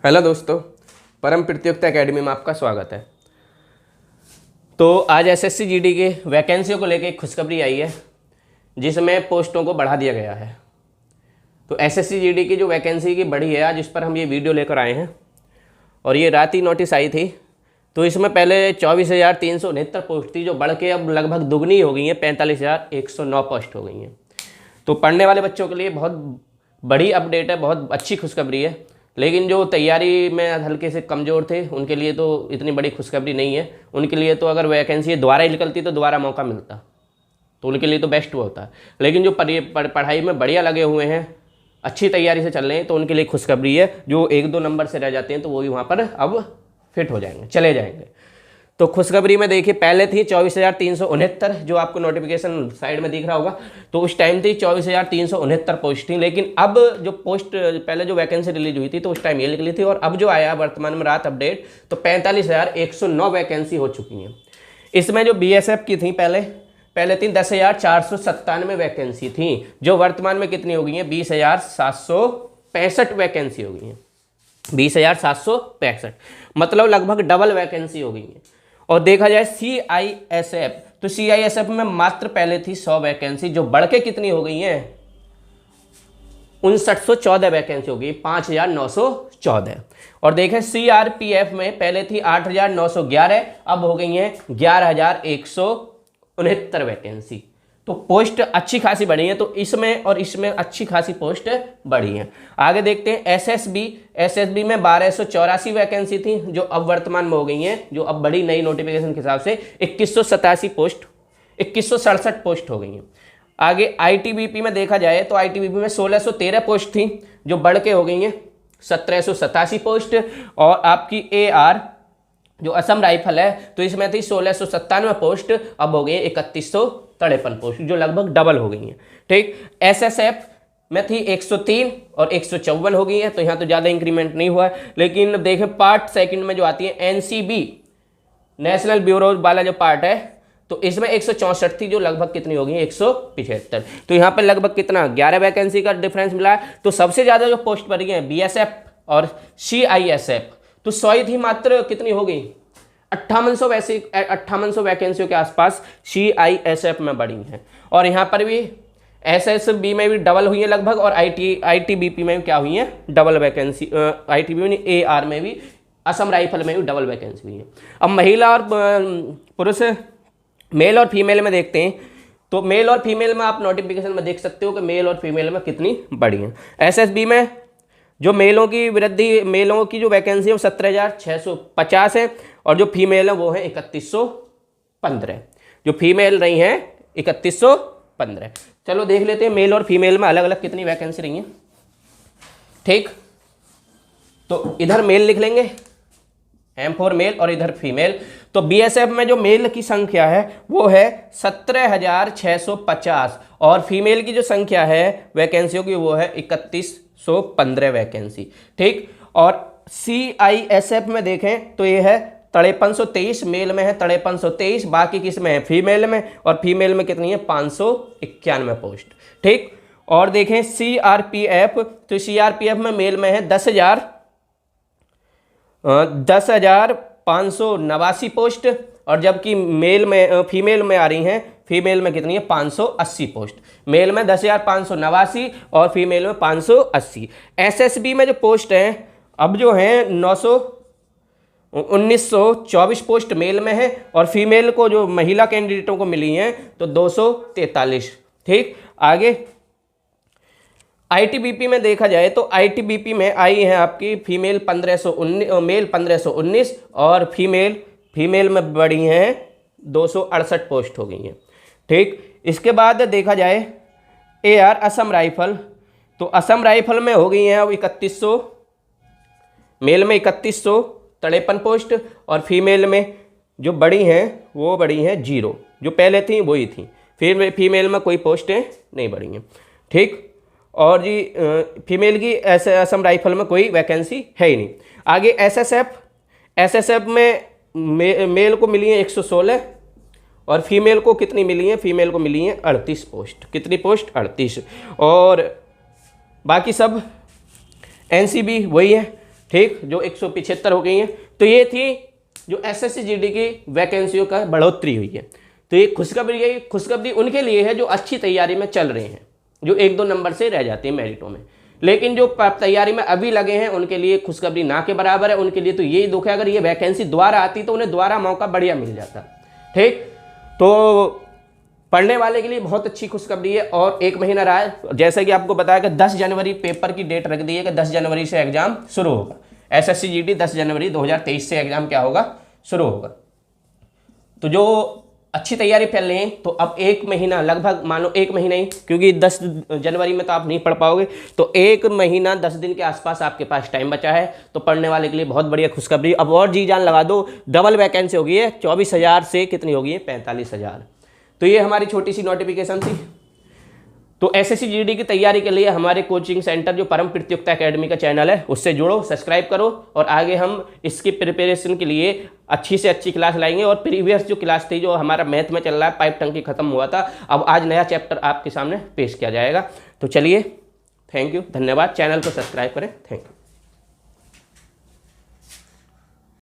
Hello दोस्तों, परम प्रतियोगिता एकेडमी में आपका स्वागत है। तो आज एसएससी जीडी के वैकेंसियों को लेकर एक खुशखबरी आई है जिसमें पोस्टों को बढ़ा दिया गया है। तो एसएससी जीडी की जो वैकेंसी की बढ़ी है आज इस पर हम ये वीडियो लेकर आए हैं और ये रात ही नोटिस आई थी। तो इसमें पहले 24,369 पोस्ट थी जो बढ़ के अब लगभग दुगनी हो गई हैं, 45,109 पोस्ट हो गई हैं। तो पढ़ने वाले बच्चों के लिए बहुत बड़ी अपडेट है, बहुत अच्छी खुशखबरी है। लेकिन जो तैयारी में हल्के से कमज़ोर थे उनके लिए तो इतनी बड़ी खुशखबरी नहीं है। उनके लिए तो अगर वैकेंसी दोबारा ही निकलती तो दोबारा मौका मिलता, तो उनके लिए तो बेस्ट हुआ होता। लेकिन जो पढ़ाई में बढ़िया लगे हुए हैं, अच्छी तैयारी से चल रहे हैं, तो उनके लिए खुशखबरी है। जो 1-2 नंबर से रह जाते हैं तो वो भी वहाँ पर अब फिट हो जाएंगे, चले जाएंगे। तो खुशखबरी में देखिए, पहले थी 24,369 जो आपको नोटिफिकेशन साइड में दिख रहा होगा। तो उस टाइम थी 24,369 पोस्ट थी। लेकिन अब जो पोस्ट पहले जो वैकेंसी रिलीज हुई थी तो उस टाइम ये निकली थी, और अब जो आया वर्तमान में रात अपडेट तो 45,109 वैकेंसी हो चुकी हैं। इसमें जो बीएसएफ की थी पहले थी 10,497 वैकेंसी थी, जो वर्तमान में कितनी हो गई हैं, 20,765 वैकेंसी हो गई हैं। 20,765 मतलब लगभग डबल वैकेंसी हो गई है। और देखा जाए सीआईएसएफ, तो सीआईएसएफ में मात्र पहले थी 100 वैकेंसी जो बढ़ के कितनी हो गई हैं, 5914 वैकेंसी हो गई, 5,914। और देखें सीआरपीएफ में पहले थी 8,911, अब हो गई हैं 11,169 वैकेंसी। तो पोस्ट अच्छी खासी बढ़ी है। तो इसमें और इसमें अच्छी खासी पोस्ट बढ़ी है। आगे देखते हैं एसएसबी में 1,284 वैकेंसी थी जो अब वर्तमान में हो गई हैं, जो अब बड़ी नई नोटिफिकेशन के हिसाब से 2167 पोस्ट हो गई हैं। आगे आईटीबीपी में देखा जाए तो आईटीबीपी में 1,613 पोस्ट थी जो बढ़ के हो गई हैं 1,787 पोस्ट। और आपकी एआर जो असम राइफल है तो इसमें थी 1,697 पोस्ट, अब हो गई 3,153 पोस्ट जो लगभग डबल हो गई हैं। ठीक, एसएसएफ में थी 103 और 154 हो गई है, तो यहाँ तो ज़्यादा इंक्रीमेंट नहीं हुआ है। लेकिन देखें पार्ट सेकंड में जो आती है एनसीबी नेशनल ब्यूरो वाला जो पार्ट है तो इसमें 164 थी जो लगभग कितनी हो गई है 175। तो यहाँ पर लगभग कितना 11 वैकेंसी का डिफरेंस मिला है। तो सबसे ज़्यादा जो पोस्ट बढ़ी है बीएसएफ और सीआईएसएफ, तो 100 थी मात्र कितनी हो गई 5800 वैकेंसियों के आसपास सीआईएसएफ में बढ़ी हैं। और यहाँ पर भी एसएसबी में भी डबल हुई है लगभग, और आईटीबीपी में भी क्या हुई है डबल वैकेंसी। आईटीबीपी में एआर में भी, असम राइफल में भी डबल वैकेंसी हुई है। अब महिला और पुरुष मेल और फीमेल में देखते हैं। तो मेल और फीमेल में आप नोटिफिकेशन में देख सकते हो कि मेल और फीमेल में कितनी बढ़ी है। एसएसबी में जो मेलों की वृद्धि, मेलों की जो वैकेंसी है वो 17,650 है, और जो फीमेल है वो है 3,115। जो फीमेल रही हैं 3,115। चलो देख लेते हैं मेल और फीमेल में अलग अलग कितनी वैकेंसी रही हैं। ठीक, तो इधर मेल लिख लेंगे M4 मेल और इधर फीमेल। तो बीएसएफ में जो मेल की संख्या है वो है 17,650, और फीमेल की जो संख्या है वैकेंसियों की वो है 3,115 वैकेंसी। ठीक, और सीआईएसएफ में देखें तो ये है 5323, मेल में है 5323, बाकी किस में है फीमेल में, और फीमेल में कितनी है 591 पोस्ट। ठीक, और देखें सीआरपीएफ, तो सीआरपीएफ में मेल में है 10,589 पोस्ट, और जबकि फीमेल में आ रही हैं, फीमेल में कितनी है 580 पोस्ट। मेल में 10,589 और फीमेल में 580। एसएसबी में जो पोस्ट हैं अब जो हैं 1924 पोस्ट मेल में है, और फीमेल को जो महिला कैंडिडेटों को मिली हैं तो 243। ठीक, आगे आईटीबीपी में देखा जाए तो आईटीबीपी में आई है आपकी फीमेल 1519, मेल 1519, और फीमेल में बढ़ी हैं 268 पोस्ट हो गई हैं। ठीक, इसके बाद देखा जाए एआर असम राइफल, तो असम राइफल में हो गई हैं अब 3100, मेल में 3153 पोस्ट, और फीमेल में जो बढ़ी हैं वो बढ़ी हैं 0, जो पहले थी वही थी। फिर फीमेल में कोई पोस्टें नहीं बढ़ी हैं। ठीक, और जी फीमेल की ऐसे असम राइफल में कोई वैकेंसी है ही नहीं। आगे एसएसएफ में मेल को मिली है 116, और फीमेल को कितनी मिली है, फीमेल को मिली है 38 पोस्ट। कितनी पोस्ट 38, और बाकी सब एनसीबी वही है। ठीक, जो 175 हो गई हैं। तो ये थी जो एसएससी जीडी की वैकेंसियों का बढ़ोतरी हुई है। तो ये खुशखबरी उनके लिए है जो अच्छी तैयारी में चल रहे हैं, जो 1-2 नंबर से रह जाते हैं मेरिटों में। लेकिन जो तैयारी में अभी लगे हैं उनके लिए खुशखबरी ना के बराबर है। उनके लिए तो यही दुख है, अगर ये वैकेंसी दोबारा आती तो उन्हें दोबारा मौका बढ़िया मिल जाता। ठीक, तो पढ़ने वाले के लिए बहुत अच्छी खुशखबरी है। और 1 महीना रहा है, जैसे कि आपको बताया कि 10 जनवरी पेपर की डेट रख दी है कि 10 जनवरी से एग्जाम शुरू होगा। एसएससी जीडी 10 जनवरी 2023 से एग्जाम क्या होगा, शुरू होगा। तो जो अच्छी तैयारी कर लें तो अब 1 महीना, लगभग मानो 1 महीना ही, क्योंकि 10 जनवरी में तो आप नहीं पढ़ पाओगे, तो 1 महीना 10 दिन के आसपास आपके पास टाइम बचा है। तो पढ़ने वाले के लिए बहुत बढ़िया खुशखबरी। अब और जी जान लगा दो, डबल वैकेंसी होगी है, 24,000 से कितनी होगी है, 45,000। तो ये हमारी छोटी सी नोटिफिकेशन थी। तो एसएससी जीडी की तैयारी के लिए हमारे कोचिंग सेंटर जो परम प्रतियोगिता एकेडमी का चैनल है उससे जुड़ो, सब्सक्राइब करो, और आगे हम इसकी प्रिपरेशन के लिए अच्छी से अच्छी क्लास लाएंगे। और प्रीवियस जो क्लास थी, जो हमारा मैथ में चल रहा है, पाइप टंकी खत्म हुआ था, अब आज नया चैप्टर आपके सामने पेश किया जाएगा। तो चलिए, थैंक यू, धन्यवाद। चैनल को सब्सक्राइब करें, थैंक यू।